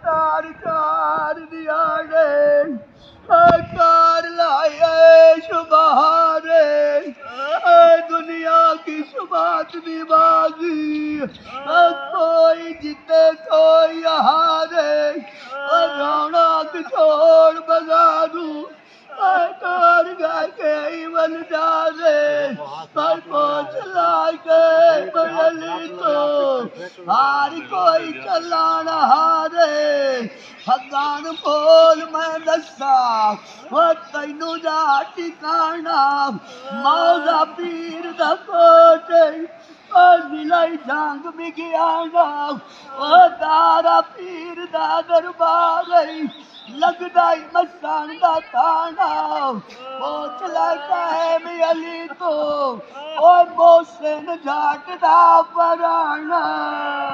तार कार दिया रे कार लाए शुभारे दुनिया की शुभात निभागी कोई जीते कोई हारे रौनक छोड़ बगारू कार गा के बन जा रे पर पोछ ला के बदली तो हार कोई चला ना हारे हगान बोल मैं दसा वो तैनू जा ठिकाना मौजा पीर दा कोटे नीलाई जंग बिगियाना ओ तारा पीर दा दरबार लगदा ही मसान दा ताना पोछ लगा है मैं अली तो ओ मोहसिन जाट दा पराना।